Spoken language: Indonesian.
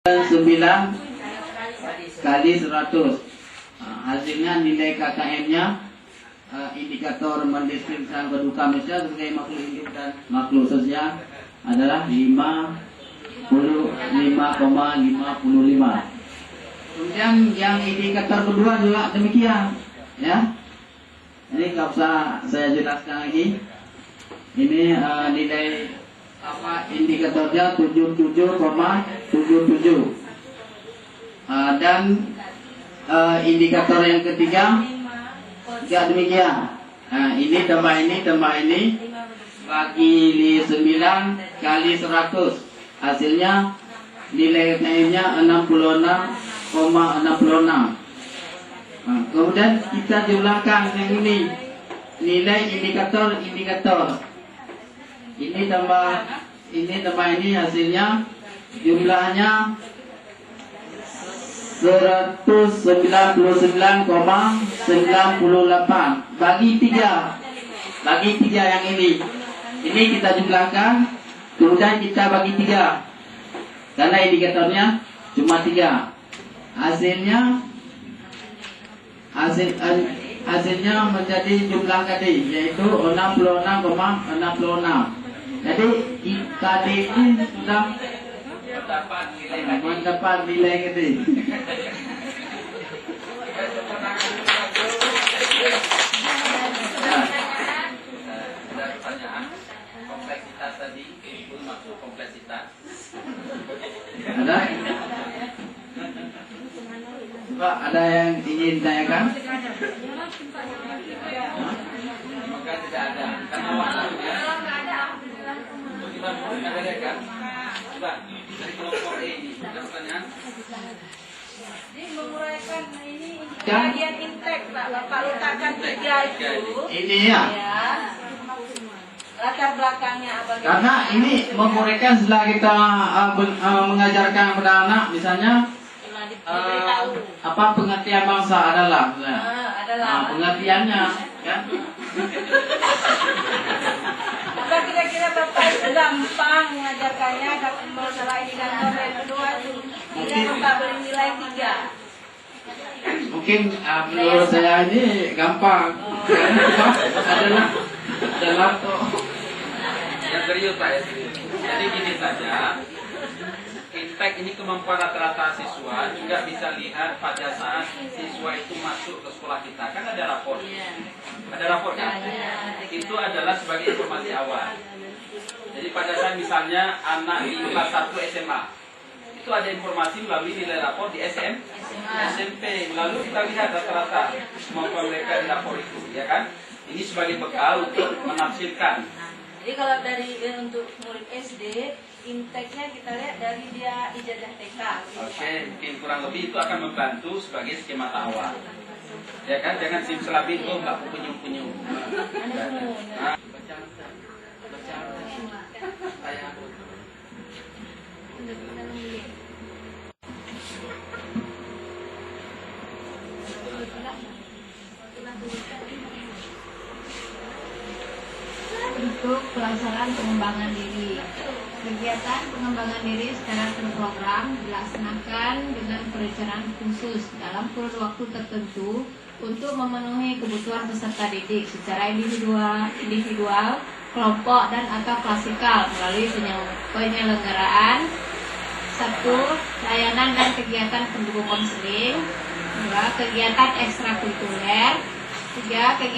9 kali 100. Hasilnya nilai KKM-nya indikator mendeskripsikan kedudukan manusia sebagai makhluk hidup dan makhluk sosial adalah 55,55. Kemudian yang indikator kedua juga demikian, ya. Ini nggak usah saya jelaskan lagi. Ini nilai indikatornya 77,77. Dan indikator yang ketiga juga demikian. Ini tambah ini bagi 9 kali 100. Hasilnya nilai KKM-nya 66,66. Kemudian kita jumlahkan yang ini, nilai indikator. Ini tambah ini hasilnya jumlahnya 199,98 bagi 3 yang ini kita jumlahkan, kemudian kita bagi 3 karena indikatornya cuma 3. Hasilnya menjadi jumlah tadi, yaitu 66,66. Jadi tadi ini sudah mendapat nilai gede. Kompleksitas tadi itu maksud kompleksitas. Ada? Pak, ada yang ingin ditanyakan? Semoga tidak ada. Karena waktunya ada kan? Coba dari kelompok ini ada pertanyaan. Jadi menguraikan ini bagian intek Pak, Bapak letakkan 3 itu. Ini ya. Latar belakangnya apa? Karena ini menguraikan setelah kita mengajarkan kepada anak, misalnya apa pengertian bangsa adalah, pengertiannya, kan? Apa kira-kira Bapak itu gampang mengajarkannya masalah indikator yang kedua itu? Tidak Bapak beri nilai 3. Mungkin menurut saya ini gampang. adalah Yang serius Pak ya. Jadi gini saja. Impact ini kemampuan rata-rata siswa juga bisa lihat pada saat siswa itu masuk ke sekolah kita. Kan ada rapor. Ada rapor kan? Itu adalah sebagai informasi awal. Jadi pada saat misalnya anak di kelas 1 SMA, itu ada informasi melalui nilai rapor di SMP. Lalu kita lihat rata-rata kemampuan mereka di rapor itu, ya kan? Ini sebagai bekal untuk menafsirkan. Jadi kalau dari untuk murid SD, inteknya kita lihat dari dia ijazah TK. Oke, mungkin kurang lebih itu akan membantu sebagai skema awal. Ya kan, jangan simsalabim itu nggak punyung-punyung. Untuk pelaksanaan pengembangan diri. Kegiatan pengembangan diri secara terprogram dilaksanakan dengan perencanaan khusus dalam kurun waktu tertentu untuk memenuhi kebutuhan peserta didik secara individual, kelompok dan atau klasikal melalui penyelenggaraan 1. Layanan dan kegiatan pendukung konseling. 2. Kegiatan ekstrakurikuler. 3. Kegiatan